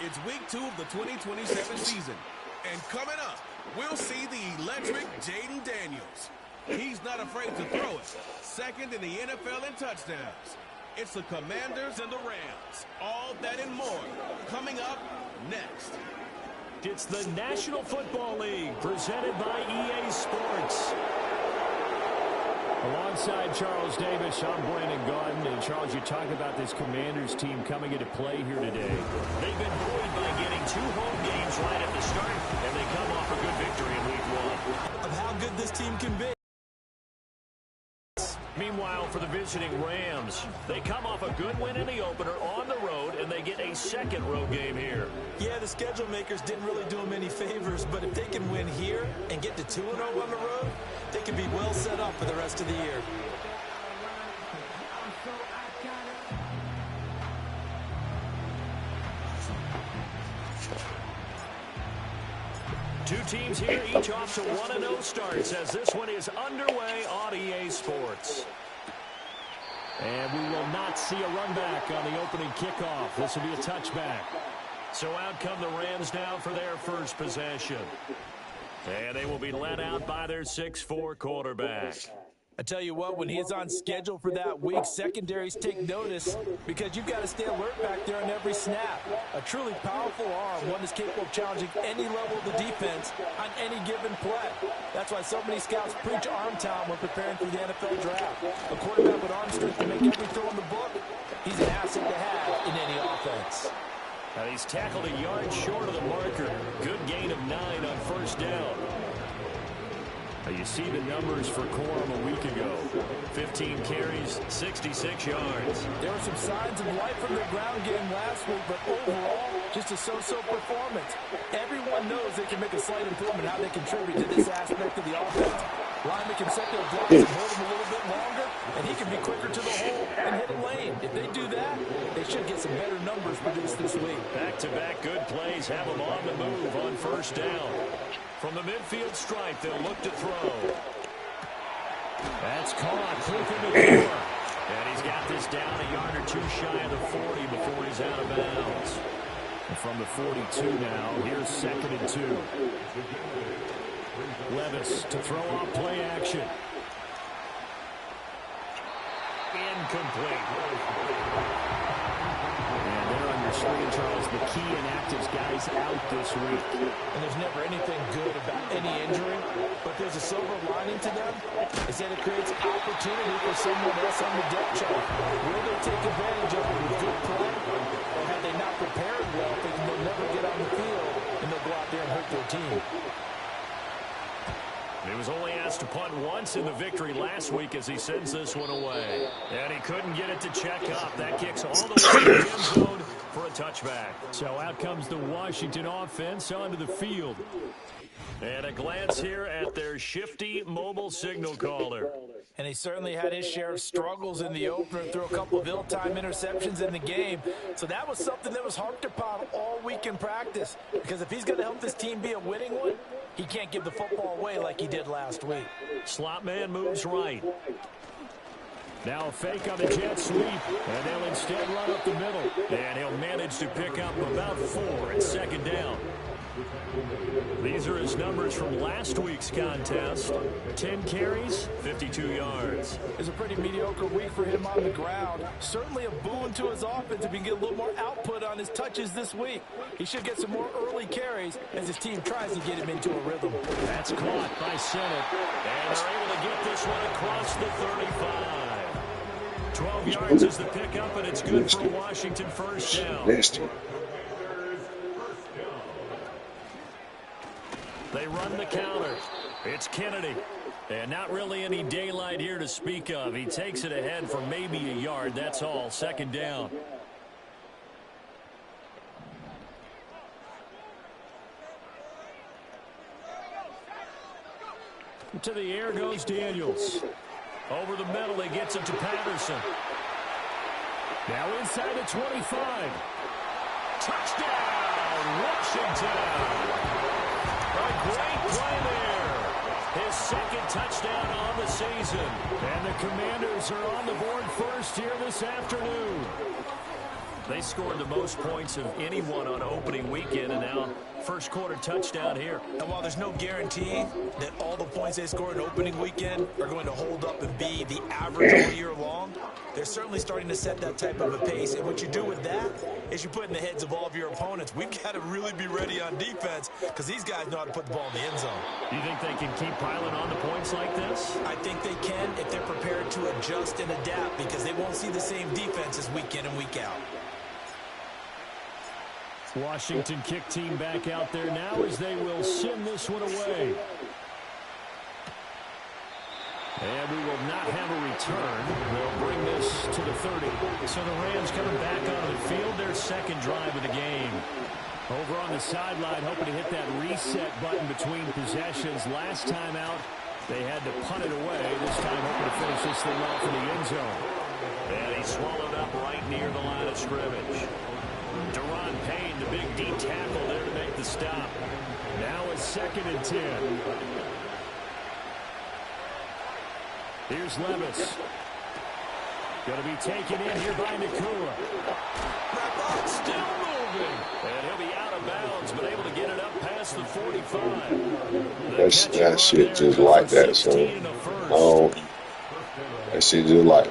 It's week 2 of the 2027 season. And coming up, we'll see the electric Jaden Daniels. He's not afraid to throw it. Second in the NFL in touchdowns. It's the Commanders and the Rams. All that and more coming up next. It's the National Football League presented by EA Sports. Alongside Charles Davis, I'm Brandon Gaudin. And Charles, you talk about this Commanders team coming into play here today. They've been buoyed by getting 2 home games right at the start, and they come off a good victory in week 1. Of how good this team can be. Meanwhile, for the visiting Rams, they come off a good win in the opener on the road, and they get a second road game here. Yeah, the schedule makers didn't really do them any favors, but if they can win here and get to 2-0 on the road, they can be well set up for the rest of the year. Two teams here, each off to 1-0 starts as this one is underway on EA Sports. And we will not see a run back on the opening kickoff. This will be a touchback. So out come the Rams now for their first possession. And they will be led out by their 6'4" quarterback. I tell you what, when he's on schedule for that week, secondaries take notice because you've got to stay alert back there on every snap. A truly powerful arm, one that's capable of challenging any level of the defense on any given play. That's why so many scouts preach arm talent when preparing for the NFL draft. A quarterback with arm strength to make every throw in the book, he's an asset to have in any offense. Now he's tackled a yard short of the marker. Good gain of 9 on first down. You see the numbers for Corum a week ago. 15 carries, 66 yards. There were some signs of life from their ground game last week, but overall, just a so-so performance. Everyone knows they can make a slight improvement how they contribute to this aspect of the offense. Linemen can set their blocks and hold them a little bit longer, and he can be quicker to the hole and hit a lane. If they do that, they should get some better numbers produced this week. Back-to-back good plays have them on the move on first down. From the midfield stripe, they'll look to throw. That's caught. Proof in the door. And he's got this down a yard or 2 shy of the 40 before he's out of bounds. And from the 42 now, here's 2nd and 2. Levis to throw off play action. Incomplete. And they're under screen, Charles. The key inactives guys out this week. And there's never anything good about any injury, but there's a silver lining to them. Is that it creates opportunity for someone else on the depth chart. Will they take advantage of it with good play? Or have they not prepared well, thinking they'll never get on the field and they'll go out there and hurt their team? He was only asked to punt once in the victory last week as he sends this one away. And he couldn't get it to check up. That kicks all the way to the end zone for a touchback. So out comes the Washington offense onto the field. And a glance here at their shifty mobile signal caller. And he certainly had his share of struggles in the opener, threw a couple of ill-timed interceptions in the game. So that was something that was harped upon all week in practice. Because if he's going to help this team be a winning one, he can't give the football away like he did last week. Slot man moves right. Now a fake on the jet sweep, and they'll instead run up the middle. And he'll manage to pick up about 4 at 2nd down. These are his numbers from last week's contest. 10 carries, 52 yards. It's a pretty mediocre week for him on the ground. Certainly a boon to his offense if he can get a little more output on his touches this week. He should get some more early carries as his team tries to get him into a rhythm. That's caught by Sennett. And they're able to get this one across the 35. 12 yards is the pickup, and it's good for Washington first down. They run the counter. It's Kennedy. And not really any daylight here to speak of. He takes it ahead for maybe a yard. That's all. 2nd down. To the air goes Daniels. Over the middle, he gets it to Patterson. Now inside the 25. Touchdown, Washington. A great play there. His 2nd touchdown on the season. And the Commanders are on the board first here this afternoon. They scored the most points of anyone on opening weekend, and now first quarter touchdown here. And while there's no guarantee that all the points they scored in opening weekend are going to hold up and be the average all year long, they're certainly starting to set that type of a pace. And what you do with that is you put in the heads of all of your opponents, we've got to really be ready on defense because these guys know how to put the ball in the end zone. Do you think they can keep piling on the points like this? I think they can if they're prepared to adjust and adapt because they won't see the same defenses week in and week out. Washington kick team back out there now as they will send this one away. And we will not have a return. They'll bring this to the 30. So the Rams coming back onto the field, their second drive of the game. Over on the sideline, hoping to hit that reset button between possessions. Last time out, they had to punt it away. This time hoping to finish this thing off in the end zone. And he's swallowed up right near the line of scrimmage. Deron Payne, the big D tackle there to make the stop. Now it's 2nd and 10. Here's Levis. Going to be taken in here by Nakua. Still moving. And he'll be out of bounds, but able to get it up past the 45. That shit just like that, so that shit just like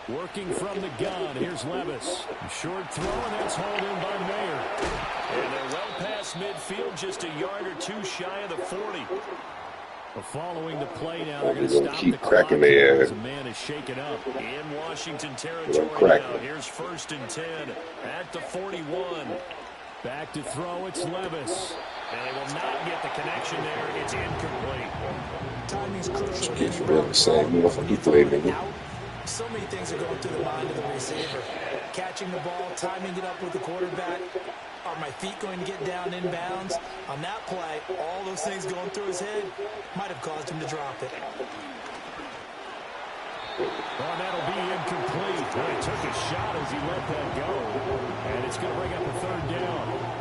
Working from the gun, here's Levis. Short throw, and that's hauled in by Mayer. And they're well past midfield, just a yard or two shy of the 40. Following the play now, they're going to stop keep the cracking clock their as a man is shaken up. In Washington territory now, here's 1st and 10 at the 41. Back to throw, it's Levis. And they will not get the connection there. It's incomplete. Timing's crucial. the same motherfucker play, nigga. So many things are going through the mind of the receiver. Catching the ball, timing it up with the quarterback. Are my feet going to get down in bounds? On that play, all those things going through his head might have caused him to drop it. Well, that'll be incomplete. Well, he took a shot as he let that go. And it's going to bring up a 3rd down.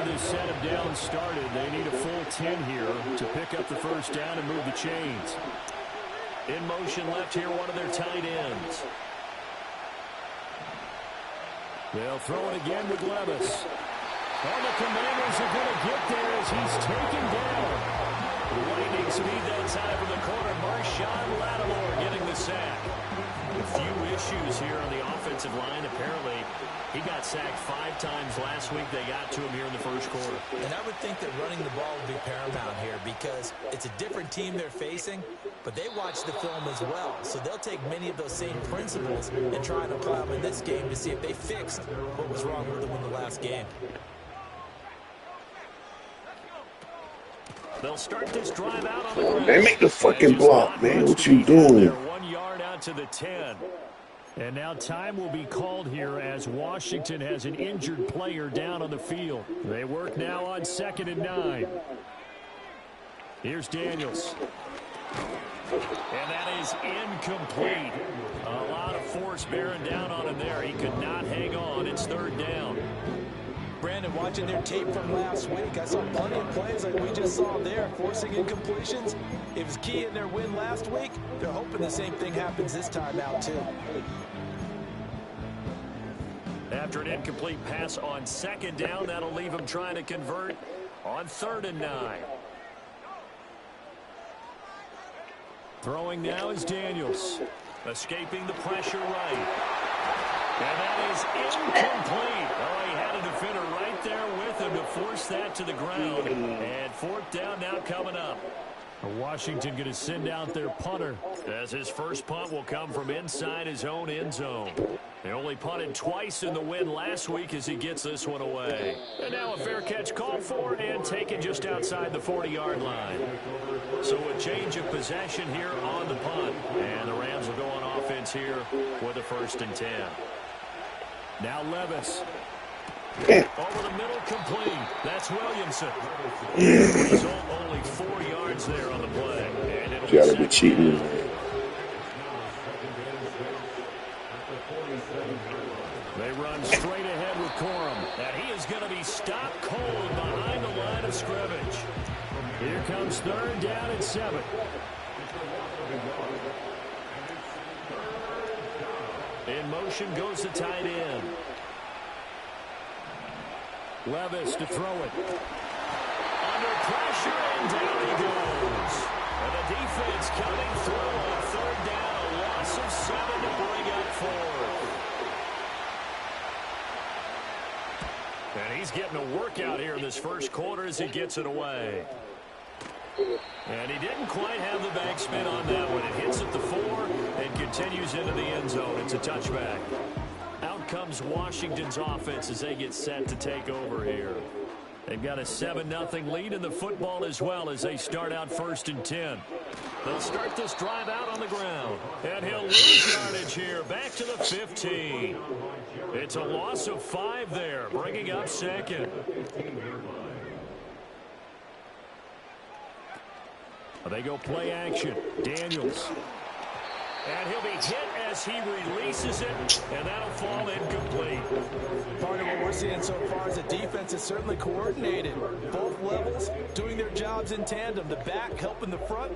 This set of downs started. They need a full 10 here to pick up the 1st down and move the chains. In motion left here, one of their tight ends. They'll throw it again with Levis. Oh, the Commanders are going to get there as he's taken down. Lightning speed that time from the corner. Marshawn Lattimore getting the sack. A few issues here on the offensive line. Apparently, he got sacked 5 times last week. They got to him here in the first quarter. And I would think that running the ball would be paramount here because it's a different team they're facing, but they watch the film as well. So they'll take many of those same principles and try and apply them in this game to see if they fixed what was wrong with them in the last game. They'll start this drive out on the ground. Man, make the fucking block, man. What you doing? 1 yard out to the 10. And now time will be called here as Washington has an injured player down on the field. They work now on 2nd and 9. Here's Daniels. And that is incomplete. A lot of force bearing down on him there. He could not hang on. It's 3rd down. Brandon, watching their tape from last week, I saw plenty of plays like we just saw there, forcing incompletions. It was key in their win last week. They're hoping the same thing happens this time out, too. After an incomplete pass on 2nd down, that'll leave them trying to convert on 3rd and 9. Throwing now is Daniels. Escaping the pressure right. And that is incomplete. Oh, he had a defender right there with him to force that to the ground. And 4th down now coming up. Washington going to send out their punter as his first punt will come from inside his own end zone. They only punted twice in the win last week as he gets this one away. And now a fair catch called for and taken just outside the 40-yard line. So a change of possession here on the punt. And the Rams will go on offense here with a 1st and 10. Now Levis. Over the middle, complete. That's Williamson. Result only 4 yards there on the play. And it'll You gotta be cheating. They run straight ahead with Corum. And he is going to be stopped cold behind the line of scrimmage. Here comes third down and 7. In motion goes the tight end. Levis to throw it. Under pressure, and down he goes. And the defense coming through on third down. A loss of 7 to bring up 4. And he's getting a workout here in this first quarter as he gets it away. And he didn't quite have the backspin on that one. It hits at the 4 and continues into the end zone. It's a touchback. Out comes Washington's offense as they get set to take over here. They've got a 7-0 lead in the football as well as they start out 1st and 10. They'll start this drive out on the ground. And he'll lose yardage here. Back to the 15. It's a loss of 5 there, bringing up 2nd. They go play action. Daniels. And he'll be hit as he releases it, and that'll fall incomplete. Part of what we're seeing so far is the defense is certainly coordinated. Both levels doing their jobs in tandem. The back helping the front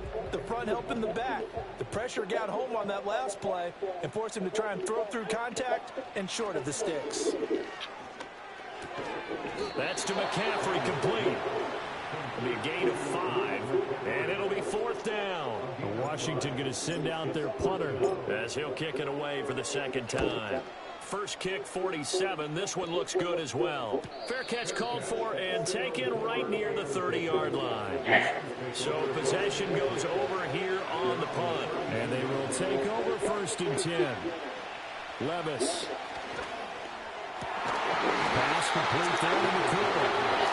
helping the back. The pressure got home on that last play and forced him to try and throw through contact and short of the sticks. That's to McCaffrey, complete. It'll be a gain of 5, and it'll be 4th down. Washington going to send out their punter as he'll kick it away for the 2nd time. First kick, 47. This one looks good as well. Fair catch called for and taken right near the 30-yard line. So possession goes over here on the punt. And they will take over 1st and 10. Levis. Pass complete there in the corner.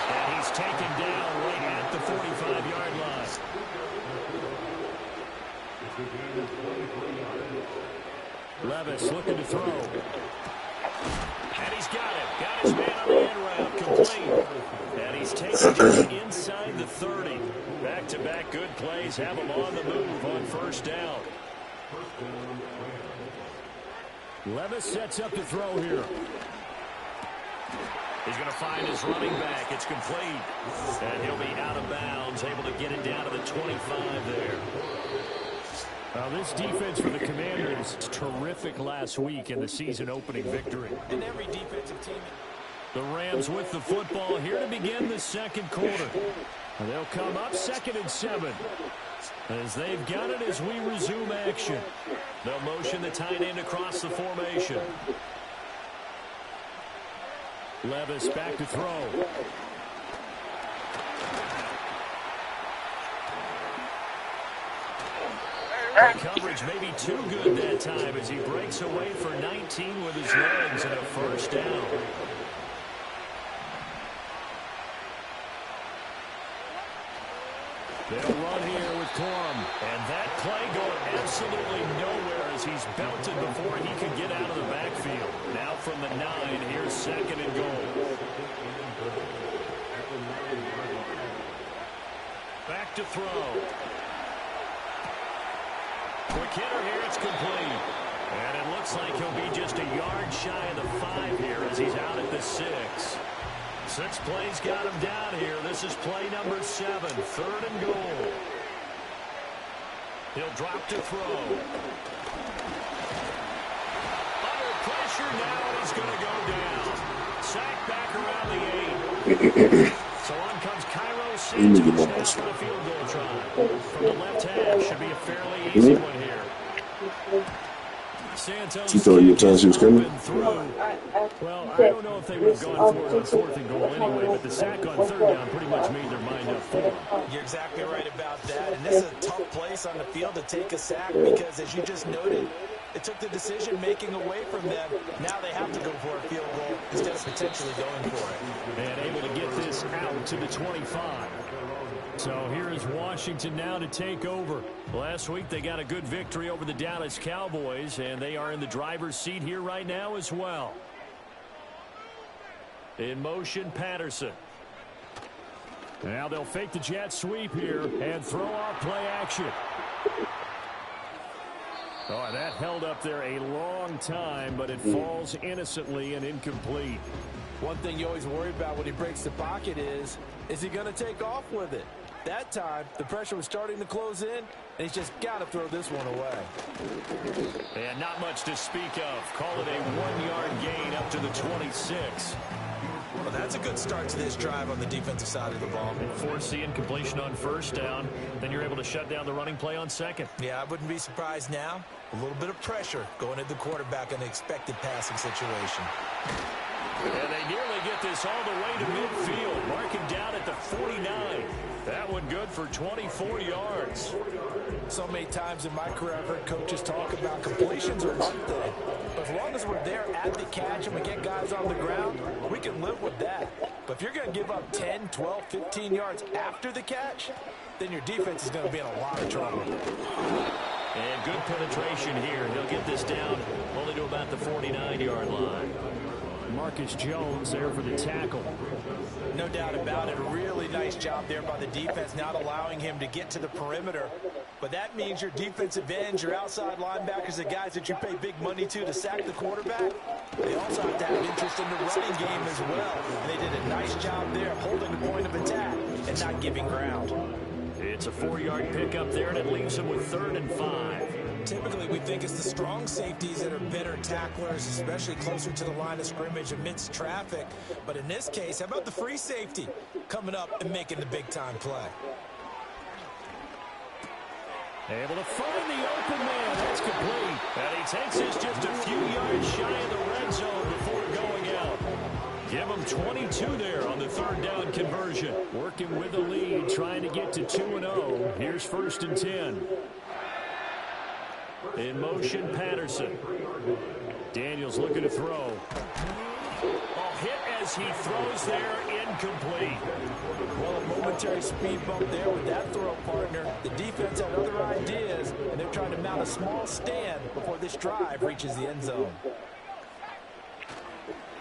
And he's taken down right at the 45-yard line. Levis looking to throw. And he's got it. Got his man on the end route. Complete. And he's taken just inside the 30. Back-to-back good plays have him on the move on 1st down. Levis sets up to throw here. He's going to find his running back. It's complete. And he'll be out of bounds, able to get it down to the 25 there. This defense for the Commanders, terrific last week in the season-opening victory. And every defensive team. The Rams with the football here to begin the 2nd quarter. They'll come up 2nd and 7. As they've got it as we resume action. They'll motion the tight end across the formation. Levis back to throw. The coverage may be too good that time as he breaks away for 19 with his legs and a 1st down. They'll run here with Corum. And that play going absolutely nowhere as he's belted before he could get out of the backfield. Now from the 9, here's 2nd and goal. Back to throw. Quick hitter here, it's complete. And it looks like he'll be just a yard shy of the 5 here as he's out at the 6. 6 plays got him down here. This is play number 7, 3rd and goal. He'll drop to throw. Under pressure now, and he's going to go down. Sacked back around the 8. So on comes Cairo Santos now for the field goal try. From the left half, should be a fairly easy one here. Santos She thought you were telling she was coming? Well, I don't know if they would have gone for it on 4th and goal anyway, but the sack on 3rd down pretty much made their mind up for it. You're exactly right about that. And this is a tough place on the field to take a sack because, as you just noted, it took the decision-making away from them. Now they have to go for a field goal instead of potentially going for it. And able to get this out to the 25. So here is Washington now to take over. Last week they got a good victory over the Dallas Cowboys, and they are in the driver's seat here right now as well. In motion, Patterson. Now they'll fake the jet sweep here and throw off play action. Oh, that held up there a long time, but it falls innocently and incomplete. One thing you always worry about when he breaks the pocket is he going to take off with it? That time, the pressure was starting to close in, and he's just got to throw this one away. And not much to speak of. Call it a 1-yard gain up to the 26. Well, that's a good start to this drive on the defensive side of the ball. And force the incompletion on first down. Then you're able to shut down the running play on second. Yeah, I wouldn't be surprised now. A little bit of pressure going at the quarterback in the expected passing situation. And they nearly get this all the way to midfield. Mark him down at the 49. That one good for 24 yards. So many times in my career I've heard coaches talk about completions are one thing. But as long as we're there at the catch and we get guys on the ground, we can live with that. But if you're going to give up 10, 12, 15 yards after the catch, then your defense is going to be in a lot of trouble. And good penetration here. He'll get this down only to about the 49-yard line. Marcus Jones there for the tackle. No doubt about it. A really nice job there by the defense, not allowing him to get to the perimeter. But that means your defensive ends, your outside linebackers, the guys that you pay big money to sack the quarterback, they also have to have interest in the running game as well. And they did a nice job there holding the point of attack and not giving ground. It's a 4-yard pickup there, and it leaves him with 3rd and 5. Typically, we think it's the strong safeties that are better tacklers, especially closer to the line of scrimmage amidst traffic. But in this case, how about the free safety coming up and making the big-time play? Able to find the open man. That's complete. And he takes this just a few yards shy of the red zone before going out. Give him 22 there on the 3rd down conversion. Working with the lead, trying to get to 2-0. Here's 1st and 10. In motion, Patterson. Daniels looking to throw. Hit as he throws there, incomplete. Well, a momentary speed bump there with that throw partner. The defense had other ideas, and they're trying to mount a small stand before this drive reaches the end zone.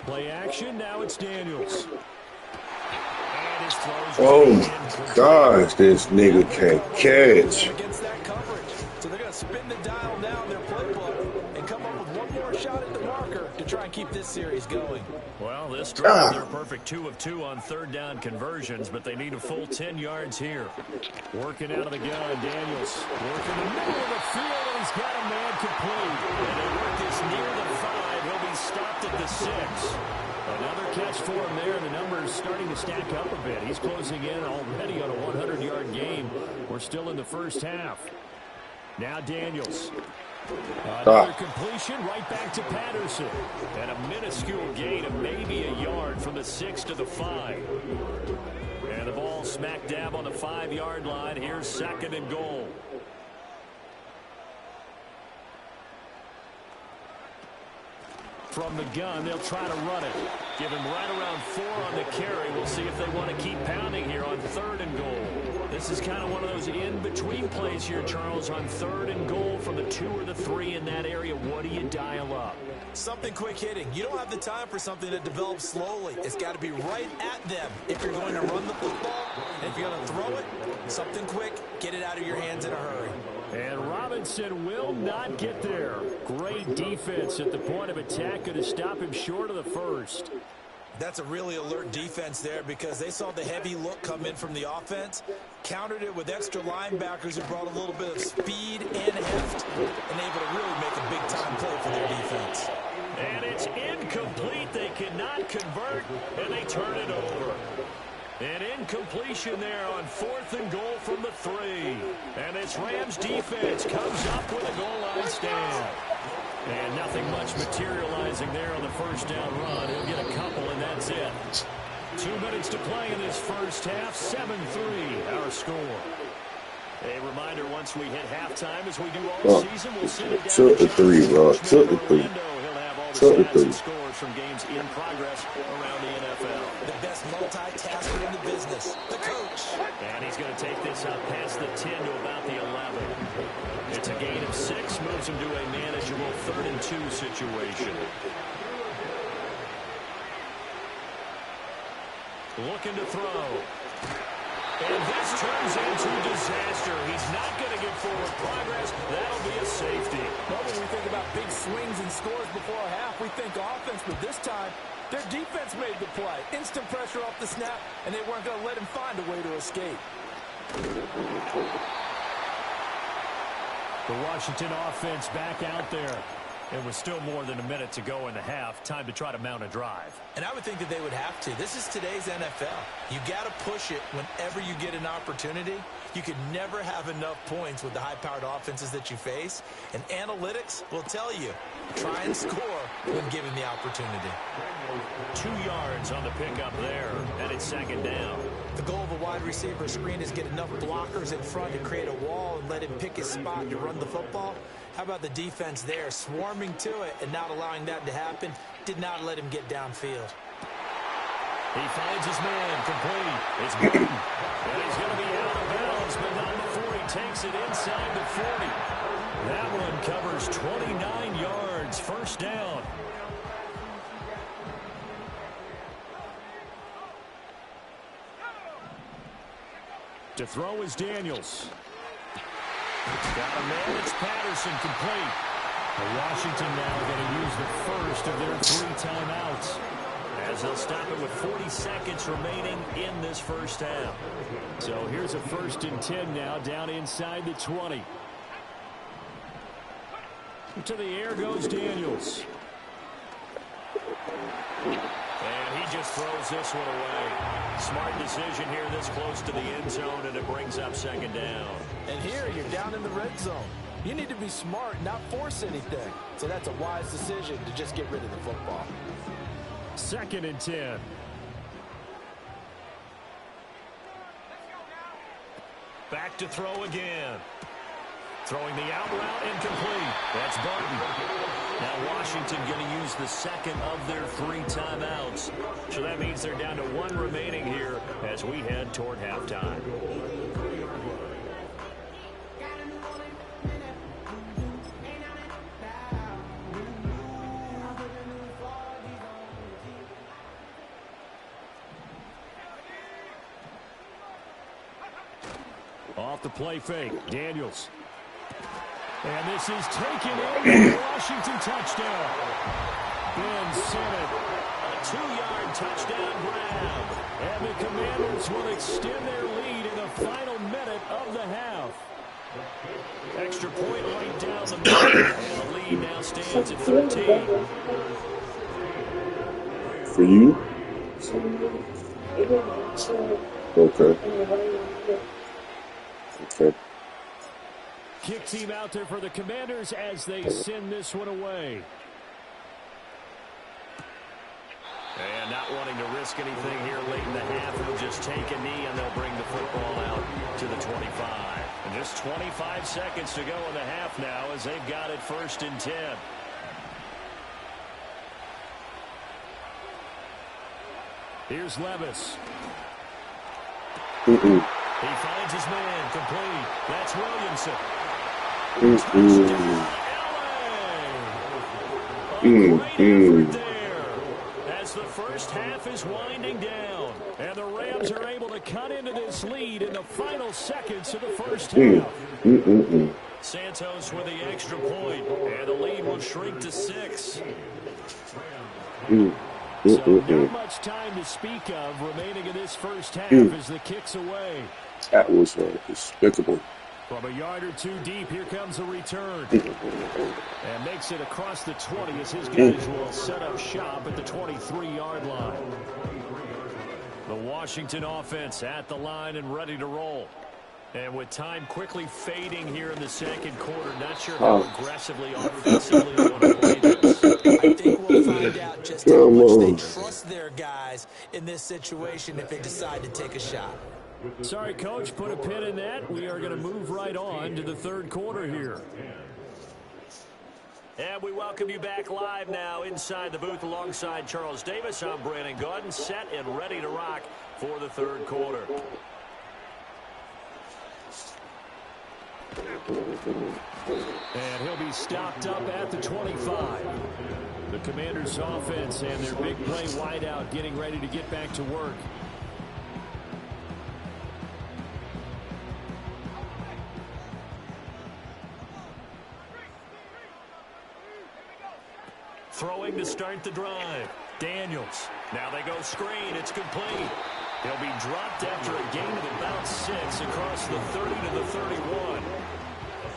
Play action, now it's Daniels. And his throws. Oh, gosh, this nigga can't catch. Against that coverage. So they're going to spin the dial now in their playbook and come up with one more shot at the marker to try and keep this series going. Well, this drive, they're perfect 2 of 2 on 3rd down conversions, but they need a full 10 yards here. Working out of the gun, Daniels. Working the middle of the field, and he's got a man complete. And they work this near the 5. He'll be stopped at the 6. Another catch for him there. The numbers starting to stack up a bit. He's closing in already on a 100-yard game. We're still in the first half. Now Daniels. Another completion right back to Patterson. And a minuscule gain of maybe a yard from the 6 to the 5. And the ball smack dab on the 5-yard line. Here's 2nd and goal. From the gun, they'll try to run it. Give him right around 4 on the carry. We'll see if they want to keep pounding here on 3rd and goal. This is kind of one of those in-between plays here, Charles, on 3rd and goal from the 2 or the 3 in that area. What do you dial up? Something quick hitting. You don't have the time for something that develops slowly. It's got to be right at them if you're going to run the football. And if you're going to throw it, something quick, get it out of your hands in a hurry. And Robinson will not get there. Great defense at the point of attack. Going to stop him short of the 1st. That's a really alert defense there because they saw the heavy look come in from the offense, countered it with extra linebackers who brought a little bit of speed and heft, and able to really make a big-time play for their defense. And it's incomplete. They cannot convert, and they turn it over. An incompletion there on 4th and goal from the 3. And this Rams defense comes up with a goal line stand. And nothing much materializing there on the 1st down run. He'll get a couple, and that's it. 2 minutes to play in this first half. 7-3, our score. A reminder, once we hit halftime, as we do all season, we'll send it down. Took the 3, bro. Took the 3. Took the 3. Scores from games in progress around the NFL. The best multitasker in the business, the coach. And he's going to take this up past the 10 to about the 11. It's a gain of 6, moves him to a manageable 3rd and 2 situation. Looking to throw. And this turns into disaster. He's not going to get forward progress. That'll be a safety. Well, when we think about big swings and scores before a half, we think offense, but this time, their defense made the play. Instant pressure off the snap, and they weren't going to let him find a way to escape. The Washington offense back out there. It was still more than a minute to go in the half. Time to try to mount a drive. And I would think that they would have to. This is today's NFL. You got to push it whenever you get an opportunity. You could never have enough points with the high-powered offenses that you face. And analytics will tell you, try and score when given the opportunity. 2 yards on the pickup there, and it's second down. The goal of a wide receiver screen is get enough blockers in front to create a wall and let him pick his spot to run the football. How about the defense there, swarming to it and not allowing that to happen? Did not let him get downfield. He finds his man complete. It's Burton. And he's going to be out of bounds, but not before he takes it inside the 40. That one covers 29 yards. First down. To throw is Daniels. Got a man, it's Patterson, complete. Washington now going to use the first of their 3 timeouts, as they'll stop it with 40 seconds remaining in this first half. So here's a 1st and 10 now, down inside the 20. To the air goes Daniels. And he just throws this one away. Smart decision here this close to the end zone, and it brings up second down. And here you're down in the red zone. You need to be smart, not force anything. So that's a wise decision to just get rid of the football. 2nd and 10. Back to throw again. Throwing the out route, incomplete. That's Barton. Now Washington going to use the second of their 3 timeouts. So that means they're down to 1 remaining here as we head toward halftime. Off the play fake, Daniels. And this is taken in for Washington touchdown. Ben Simmons, a 2-yard touchdown grab. And the Commanders will extend their lead in the final minute of the half. Extra point right down the middle. And the lead now stands at 13. For you? Okay. Okay. Kick team out there for the Commanders as they send this one away. And not wanting to risk anything here late in the half, he'll just take a knee and they'll bring the football out to the 25. And just 25 seconds to go in the half now as they've got it 1st and 10. Here's Levis. He finds his man, complete. That's Williamson. Great effort there as the first half is winding down. And the Rams are able to cut into this lead in the final seconds of the first half. Santos with the extra point, and the lead will shrink to 6. So not much time to speak of remaining in this first half as the kick's away. That was despicable. From a yard or 2 deep, here comes a return. And makes it across the 20 as his guys will set up shop at the 23-yard line. The Washington offense at the line and ready to roll. And with time quickly fading here in the second quarter, not sure how aggressively offensively they want to play this. I think we'll find out just how much they trust their guys in this situation if they decide to take a shot. Sorry, Coach, put a pin in that. We are going to move right on to the third quarter here. And we welcome you back live now inside the booth alongside Charles Davis. I'm Brandon Gaudin, set and ready to rock for the third quarter. And he'll be stopped up at the 25. The Commanders' offense and their big play wideout getting ready to get back to work. to start the drive. Daniels. Now they go screen. It's complete. He'll be dropped after a gain of about 6 across the 30 to the 31.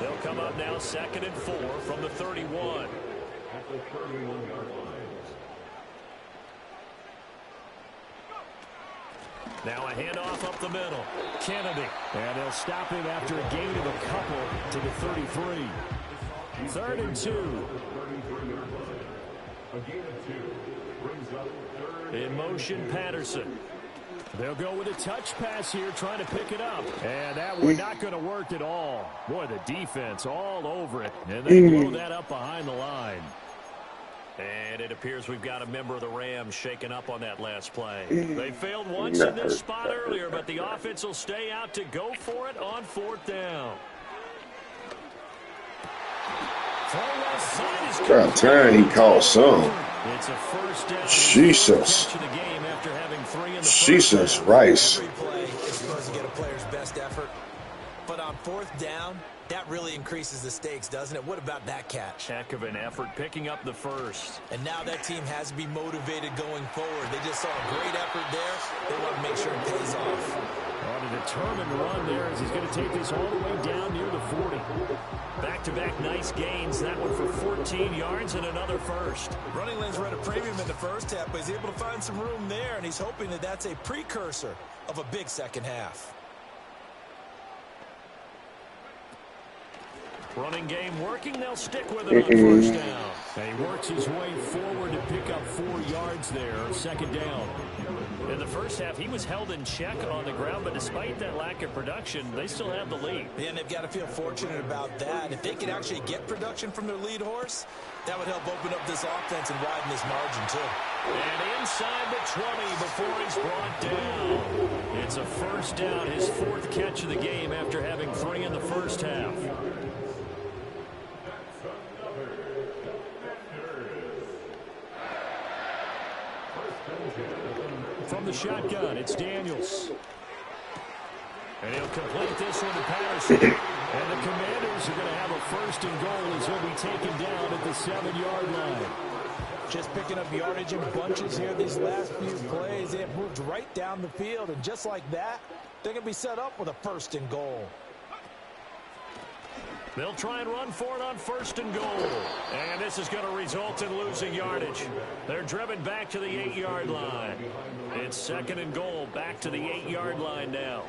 They'll come up now 2nd and 4 from the 31. Now a handoff up the middle. Kennedy. And they'll stop him after a gain of a couple to the 33. 3rd and 2. In motion, Patterson. They'll go with a touch pass here, trying to pick it up. And that one not going to work at all. Boy, the defense all over it. And they blow that up behind the line. And it appears we've got a member of the Rams shaken up on that last play. They failed once in this spot earlier, but the offense will stay out to go for it on 4th down. About time he caught some. It's a first down. Jesus. Jesus Rice. Every play is supposed to get a player's best effort. But on 4th down, that really increases the stakes, doesn't it? What about that catch? Heck of an effort picking up the first. And now that team has to be motivated going forward. They just saw a great effort there. They want to make sure it pays off. On a determined run there as he's going to take this all the way down near the 40. Back-to-back nice gains. That one for 14 yards and another first. Running lanes were at a premium in the first half, but he's able to find some room there, and he's hoping that that's a precursor of a big second half. Running game working. They'll stick with it on 1st down. And he works his way forward to pick up 4 yards there. 2nd down. In the first half, he was held in check on the ground, but despite that lack of production, they still have the lead. Yeah, and they've got to feel fortunate about that. If they could actually get production from their lead horse, that would help open up this offense and widen this margin, too. And inside the 20 before he's brought down. It's a 1st down, his 4th catch of the game after having 3 in the first half. From the shotgun, it's Daniels. And he'll complete this one to Patterson. And the Commanders are going to have a 1st and goal as he'll be taken down at the 7-yard line. Just picking up yardage in bunches here these last few plays. They have moved right down the field, and just like that, they're going to be set up with a 1st and goal. They'll try and run for it on 1st and goal. And this is going to result in losing yardage. They're driven back to the 8-yard line. It's 2nd and goal, back to the 8-yard line now.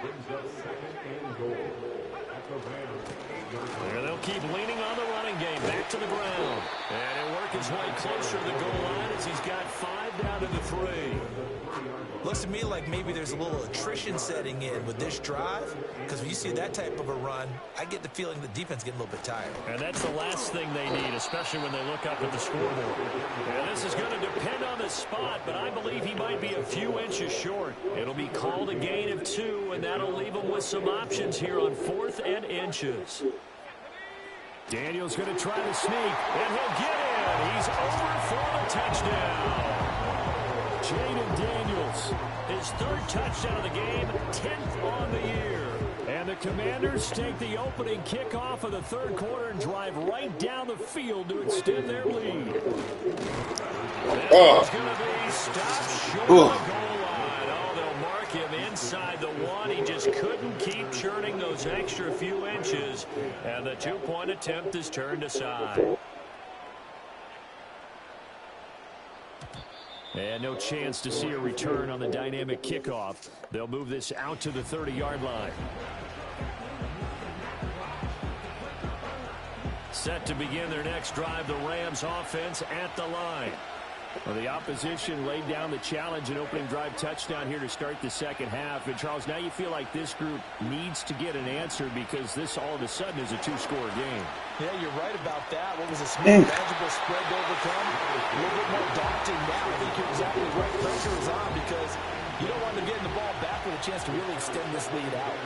And they'll keep leaning on the running game, back to the ground. And he'll work his way closer to the goal line as he's got 5 down to the 3. Looks to me like maybe there's a little attrition setting in with this drive, because when you see that type of a run, I get the feeling the defense getting a little bit tired. And that's the last thing they need, especially when they look up at the scoreboard. And this is going to depend on the spot, but I believe he might be a few inches short. It'll be called a gain of 2, and that'll leave him with some options here on 4th and inches. Daniels going to try to sneak, and he'll get in. He's over for the touchdown. Jaden Daniels, his 3rd touchdown of the game, 10th on the year. And the Commanders take the opening kickoff of the 3rd quarter and drive right down the field to extend their lead. That one's going to be stopped short of the goal line. Oh, they'll mark him inside the 1. He just couldn't keep churning those extra few inches. And the 2-point attempt is turned aside. And no chance to see a return on the dynamic kickoff. They'll move this out to the 30-yard line. Set to begin their next drive, the Rams offense at the line. Well, the opposition laid down the challenge and opening drive touchdown here to start the 2nd half. And, Charles, now you feel like this group needs to get an answer because this all of a sudden is a 2-score game. Yeah, you're right about that. What was a small, manageable spread to overcome? A little bit more daunting now. I think you're exactly right. Pressure is on because you don't want them getting the ball back with a chance to really extend this lead out.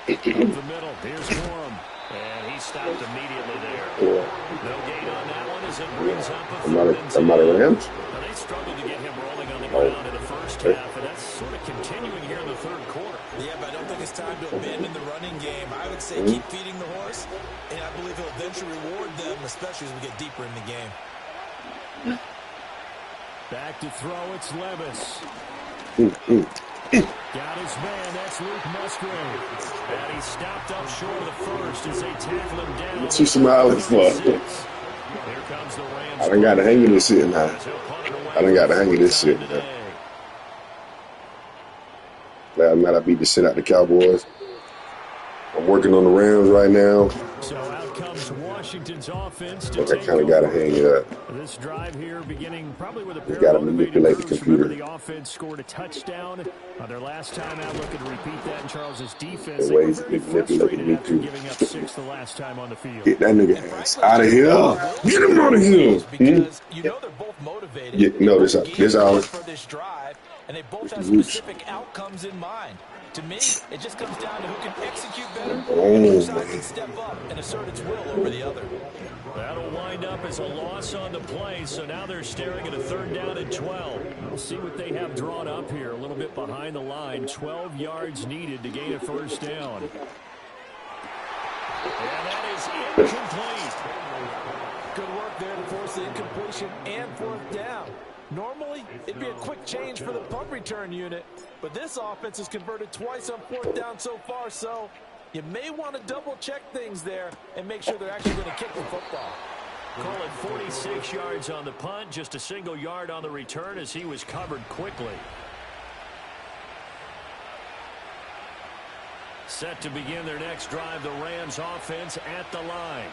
Up the middle, here's Corum. And he stopped immediately there. Yeah. No gain on that one as it brings up a I'm third and out of 10. Rams. Now, they struggled to get him rolling on the ground in the first half, and that's sort of continuing here in the third quarter. Yeah, but I don't think it's time to abandon the running game. I would say keep feeding the horse, and I believe he'll eventually reward them, especially as we get deeper in the game. Back to throw, it's Levis. Got his man, that's Luke Musgrave. And he stopped up short of the first as they tackle him down. What you smiling for? Here comes the Rams. I done got the hang of this shit now. I done got the hang of this shit, man. Last night I beat the shit out the Cowboys. I'm working on the Rams right now. So out comes Washington's offense to I take kind of got to hang it up. This drive here beginning probably with a pair You got to of manipulate the motivated computer. moves. The offense scored a touchdown on their last time out. Looking to repeat that in Charles's defense. The They were ways very to manipulate frustrated me after too. giving up 6 the last time on the field. Get that nigga ass out of here. Get him out of here. Because you know they're both motivated. Yeah, no, this out. For this drive, and they both have specific outcomes in mind. To me, it just comes down to who can execute better, and whose side can step up and assert its will over the other. That'll wind up as a loss on the play, so now they're staring at a 3rd down and 12. We'll see what they have drawn up here, a little bit behind the line. 12 yards needed to gain a 1st down. And that is incomplete. Good work there to force the incompletion and 4th down. Normally, it'd be a quick change for the punt return unit, but this offense has converted twice on 4th down so far, so you may want to double-check things there and make sure they're actually going to kick the football. Call it 46 yards on the punt, just a single yard on the return as he was covered quickly. Set to begin their next drive, the Rams offense at the line.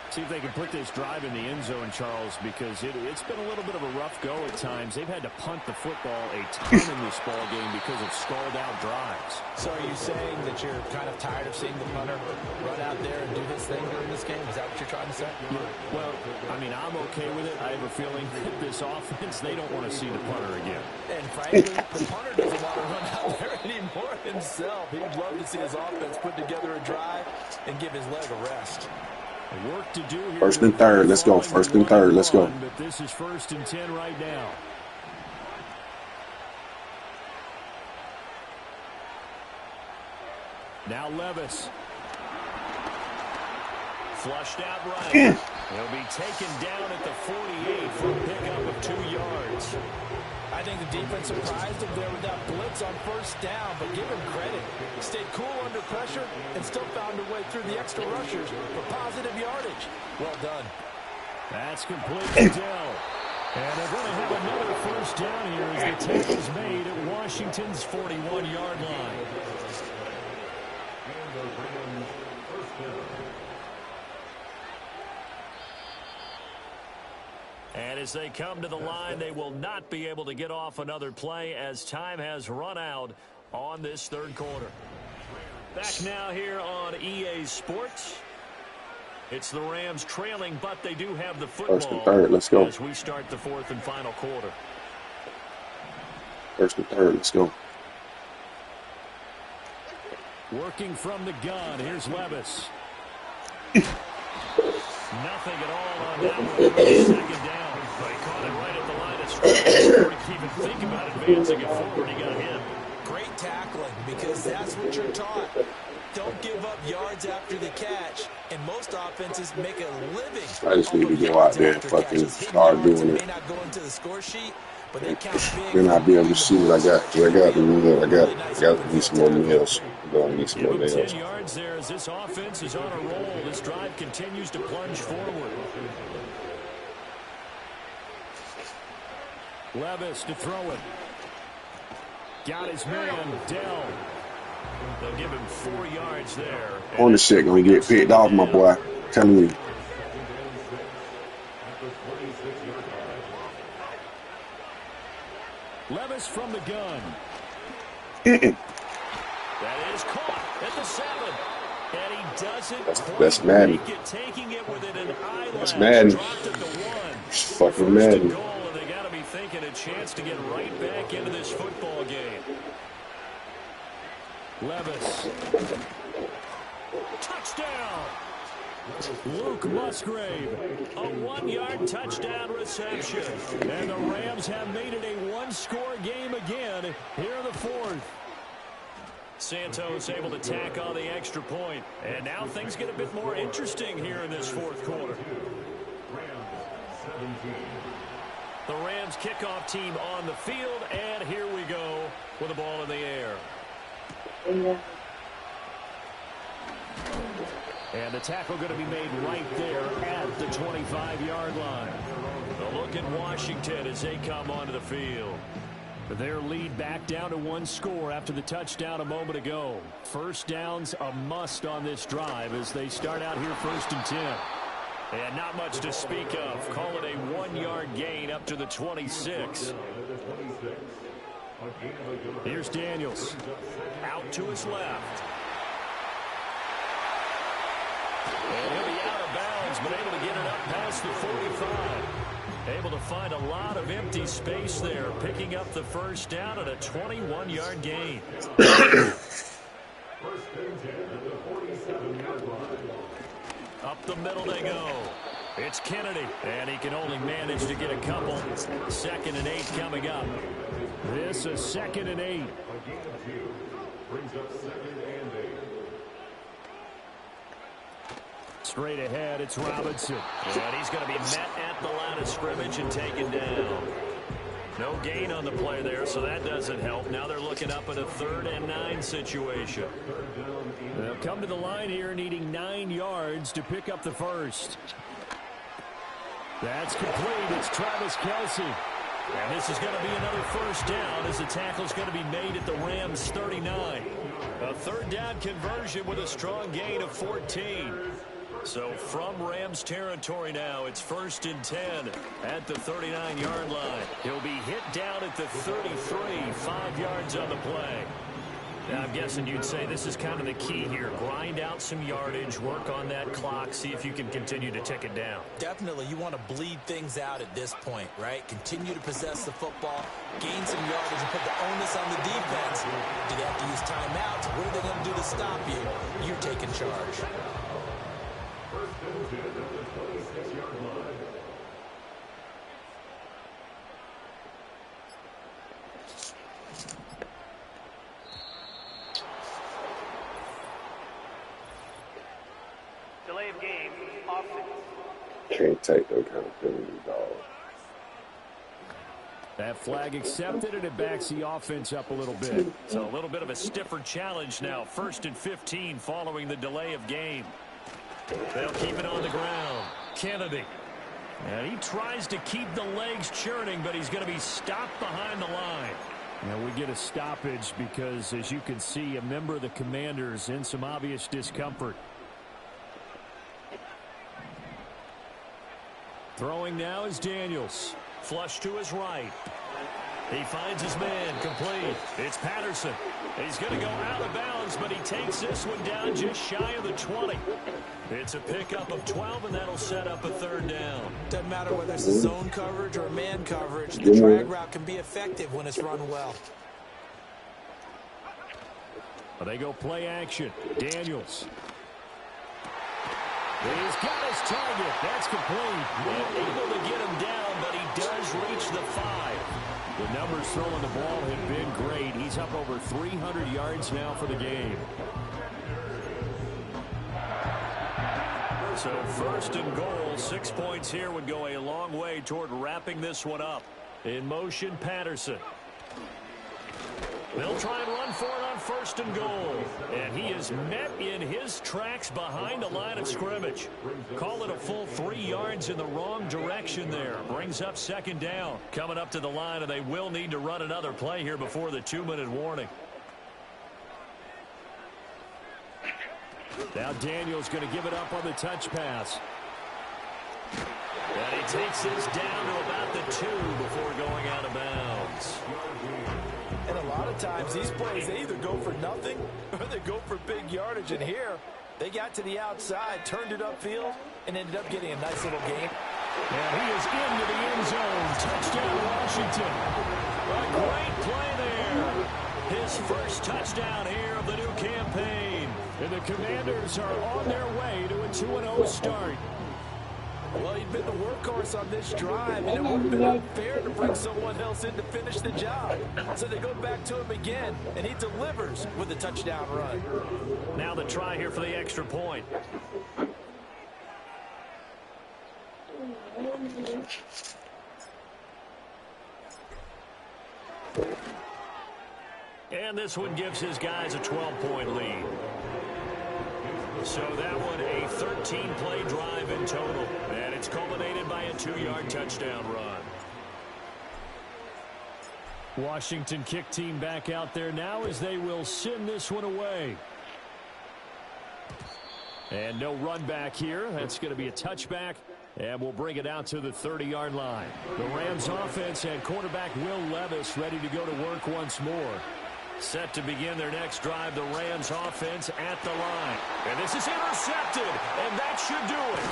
See if they can put this drive in the end zone, Charles, because it's been a little bit of a rough go at times. They've had to punt the football a ton in this ball game because of stalled-out drives. So are you saying that you're kind of tired of seeing the punter run out there and do his thing during this game? Is that what you're trying to say? Yeah, well, I mean, I'm okay with it. I have a feeling that this offense, they don't want to see the punter again. And frankly, the punter doesn't want to run out there anymore himself. He would love to see his offense put together a drive and give his leg a rest. Work to do here. 1st and 3rd. Let's go. 1st and 3rd. Let's go. But this is 1st and 10 right now. Now Levis. Flushed out right. He'll be taken down at the 48 for a pickup of 2 yards. I think the defense surprised him there with that blitz on 1st down, but give him credit. Stayed cool under pressure and still found a way through the extra rushers for positive yardage. Well done. That's complete to Dell. And they're going to have another 1st down here as the tackle is made at Washington's 41-yard line. And as they come to the line, they will not be able to get off another play as time has run out on this 3rd quarter. Back now here on EA Sports. It's the Rams trailing, but they do have the football. 1st and 3rd. Let's go. As we start the 4th and final quarter. 1st and 3rd. Let's go. Working from the gun. Here's Levis. Nothing at all on that one. 2nd down. But he caught it right at the line of scrimmage. Before he could even think about advancing it forward, he got hit. Great tackling, because that's what you're taught. Don't give up yards after the catch, and most offenses make a living. I just need to go out there and fucking start doing it. May not go into the score sheet, but they count big. Then I'll be able to see what I got. I got to need some more meals. I'm going to need some more Give him meals. 10 yards there as this offense is on a roll. This drive continues to plunge forward. Levis to throw it. Got his man, Dell. They'll give him 4 yards there. On the shit, gonna get picked off, my boy. Telling you. Levis from the gun. That is caught at the 7. And he doesn't That's Madden. make it, taking it within an eyelash. That's Madden. Dropped at the 1. Fucking 1st Madden. and goal, and they got to be thinking a chance to get right back into this football game. Levis. Touchdown. Luke Musgrave, a 1-yard touchdown reception. And the Rams have made it a one-score game again here in the fourth. Santos able to tack on the extra point. And now things get a bit more interesting here in this fourth quarter. The Rams kickoff team on the field, and here we go with the ball in the air. And the tackle going to be made right there at the 25-yard line. The look at Washington as they come onto the field. Their lead back down to one score after the touchdown a moment ago. First down's a must on this drive as they start out here 1st and 10. And not much to speak of. Call it a 1-yard gain up to the 26. Here's Daniels. Out to his left. And he'll be out of bounds, but able to get it up past the 45. Able to find a lot of empty space there, picking up the first down at a 21-yard gain. Up the middle they go. It's Kennedy, and he can only manage to get a couple. 2nd and 8 coming up. This is 2nd and 8. Straight ahead, it's Robinson. And he's going to be met at the line of scrimmage and taken down. No gain on the play there, so that doesn't help. Now they're looking up at a 3rd and 9 situation. They'll come to the line here needing 9 yards to pick up the first. That's complete. It's Travis Kelce. And this is going to be another first down as the tackle's going to be made at the Rams' 39. A 3rd down conversion with a strong gain of 14. So from Rams territory now, it's 1st and 10 at the 39-yard line. He'll be hit down at the 33, 5 yards on the play. Now, I'm guessing you'd say this is kind of the key here. Grind out some yardage, work on that clock, see if you can continue to tick it down. Definitely, you want to bleed things out at this point, right? Continue to possess the football, gain some yardage, and put the onus on the defense. Do they have to use timeouts? What are they going to do to stop you? You're taking charge. Delay of game, offense. Can't take no accountability, dog. That flag accepted, and it backs the offense up a little bit. So a little bit of a stiffer challenge now. 1st and 15 following the delay of game. They'll keep it on the ground. Kennedy. And he tries to keep the legs churning, but he's going to be stopped behind the line. Now we get a stoppage because, as you can see, a member of the Commanders in some obvious discomfort. Throwing now is Daniels. Flush to his right. He finds his man, complete. It's Patterson. He's going to go out of bounds, but he takes this one down just shy of the 20. It's a pickup of 12, and that'll set up a 3rd down. Doesn't matter whether it's a zone coverage or man coverage. The drag route can be effective when it's run well. They go play action. Daniels. He's got his target. That's complete. And able to get him down, but he does reach the 5. The numbers throwing the ball have been great. He's up over 300 yards now for the game. So 1st and goal, 6 points here would go a long way toward wrapping this one up. In motion, Patterson. They'll try and run for it on 1st and goal. And he is met in his tracks behind the line of scrimmage. Call it a full 3 yards in the wrong direction there. Brings up 2nd down. Coming up to the line, and they will need to run another play here before the 2-minute warning. Now Daniels going to give it up on the touch pass. And he takes this down to about the 2 before going out of bounds. And a lot of times these plays, they either go for nothing or they go for big yardage. And here, they got to the outside, turned it upfield, and ended up getting a nice little gain. And he is into the end zone. Touchdown, Washington. A great play there. his first touchdown here of the new campaign. And the Commanders are on their way to a 2-0 start. Well, he'd been the workhorse on this drive, and it would have been unfair to bring someone else in to finish the job. So they go back to him again, and he delivers with a touchdown run. Now the try here for the extra point. And this one gives his guys a 12-point lead. So that one a 13-play drive in total. And it's culminated by a 2-yard touchdown run. Washington kick team back out there now as they will send this one away. And no run back here. That's going to be a touchback. And we'll bring it out to the 30-yard line. The Rams offense and quarterback Will Levis ready to go to work once more. Set to begin their next drive, the Rams offense at the line. And this is intercepted, and that should do it.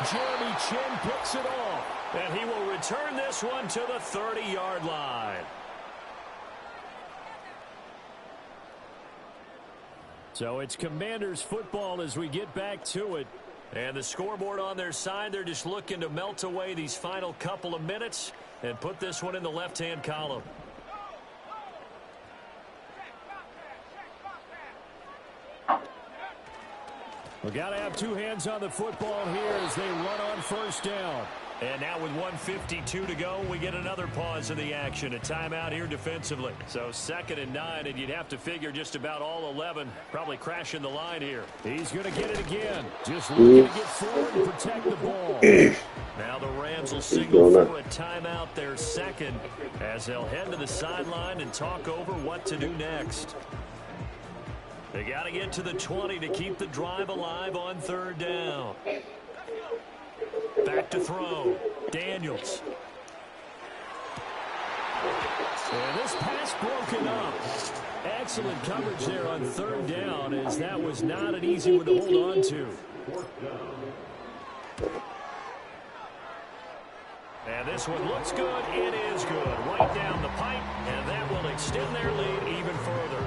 Jeremy Chin picks it off, and he will return this one to the 30-yard line. So it's Commanders football as we get back to it. And the scoreboard on their side, they're just looking to melt away these final couple of minutes and put this one in the left-hand column. We've got to have two hands on the football here as they run on first down. And now with 1:52 to go, we get another pause in the action. A timeout here defensively. So 2nd and 9, and you'd have to figure just about all 11 probably crashing the line here. He's going to get it again. Just looking to get forward and protect the ball. Now the Rams will signal for a timeout, their second, as they'll head to the sideline and talk over what to do next. They got to get to the 20 to keep the drive alive on 3rd down. Back to throw. Daniels. And this pass broken up. Excellent coverage there on 3rd down, as that was not an easy one to hold on to. And this one looks good. It is good. Right down the pipe, and that will extend their lead even further.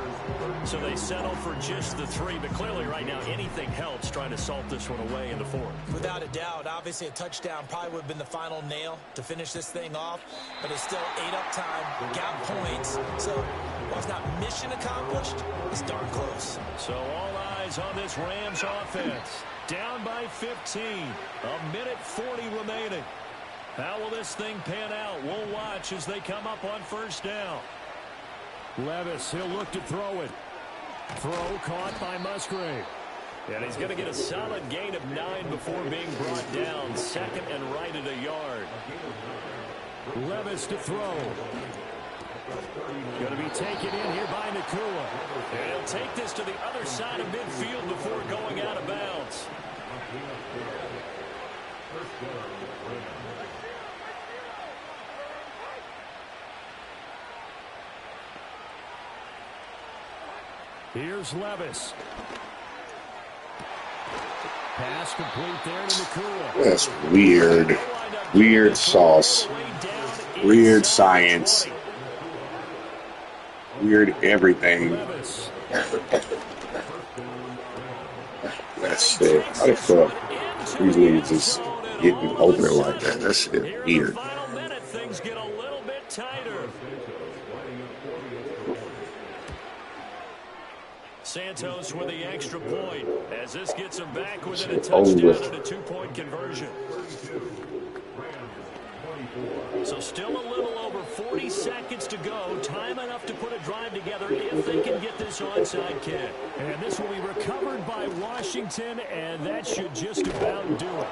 So they settle for just the 3, but clearly right now anything helps trying to salt this one away in the 4th. Without a doubt, obviously a touchdown probably would have been the final nail to finish this thing off, but it's still 8 up time, got points, so while it's not mission accomplished, it's darn close. So all eyes on this Rams offense. Down by 15, 1:40 remaining. How will this thing pan out? We'll watch as they come up on 1st down. Levis, he'll look to throw it. Throw caught by Musgrave. And he's going to get a solid gain of 9 before being brought down. 2nd and right at a yard. Levis to throw. Going to be taken in here by Nakua. And he'll take this to the other side of midfield before going out of bounds. Here's Levis. Pass complete there to Nakua. That's weird. Weird sauce. Weird science. Weird everything. That's it. How the fuck these niggas just getting open like that? That's it. Weird. Things get a little bit tighter. Santos with the extra point as this gets him back within a touchdown and a 2-point conversion. So still a little over 40 seconds to go. Time enough to put a drive together if they can get this onside kick. And this will be recovered by Washington, and that should just about do it.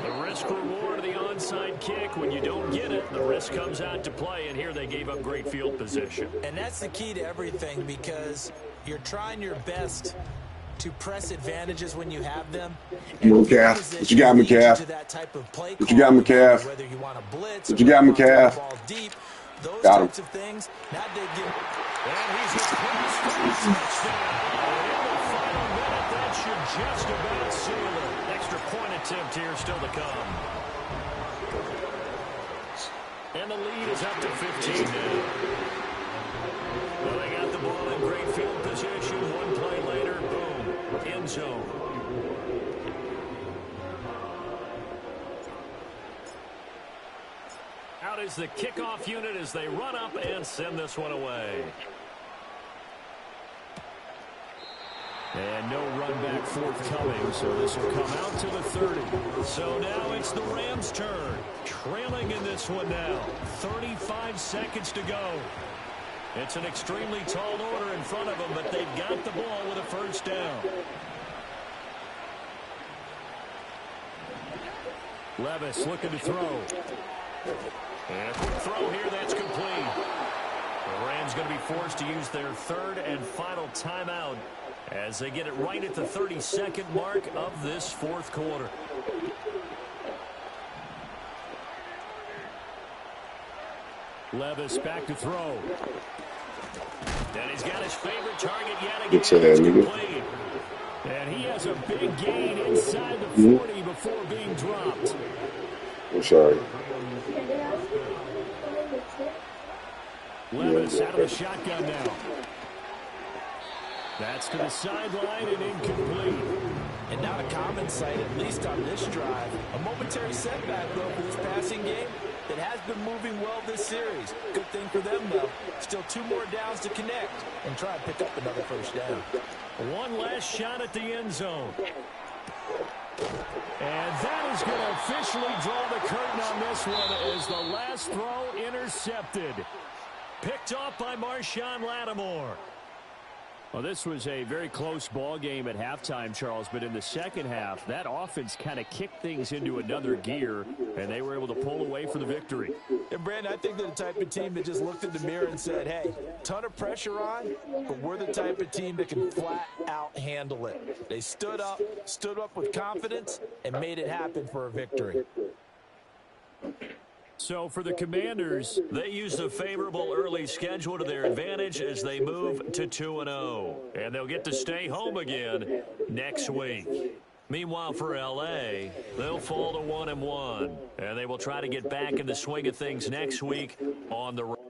The risk reward of the onside kick, when you don't get it, the risk comes out to play, and here they gave up great field position. And that's the key to everything, because you're trying your best to press advantages when you have them. McCaff. What you got, McCaff? What you got, McCaff? Whether you want to blitz, what you got, McCaff? Deep, those got him. types of things. Now they get. And he's across for the touchdown. In the final minute, that should just about seal it. Extra point attempt here still to come. And the lead is up to 15 now. Well, they got the ball in great field position. One play later, boom, end zone. Out is the kickoff unit as they run up and send this one away. And no run back forthcoming, so this will come out to the 30. So now it's the Rams' turn. Trailing in this one now. 35 seconds to go. It's an extremely tall order in front of them, but they've got the ball with a first down. Levis looking to throw. And a quick throw here, that's complete. The Rams going to be forced to use their third and final timeout as they get it right at the 32nd mark of this fourth quarter. Levis back to throw. And he's got his favorite target yet again. It's complete. And he has a big gain inside the 40 before being dropped. I'm sorry. Levis out of the shotgun now. That's to the sideline and incomplete. And not a common sight, at least on this drive. A momentary setback, though, for this passing game that has been moving well this series. Good thing for them, though. Still 2 more downs to connect and try and pick up another first down. One last shot at the end zone. And that is going to officially draw the curtain on this one as the last throw intercepted. Picked off by Marshawn Lattimore. Well, this was a very close ball game at halftime, Charles, but in the second half, that offense kind of kicked things into another gear, and they were able to pull away for the victory. And, Brandon, I think they're the type of team that just looked in the mirror and said, hey, ton of pressure on, but we're the type of team that can flat out handle it. They stood up with confidence, and made it happen for a victory. So for the Commanders, they used a favorable early schedule to their advantage as they move to 2-0. And they'll get to stay home again next week. Meanwhile, for L.A., they'll fall to 1-1. And they will try to get back in the swing of things next week on the road.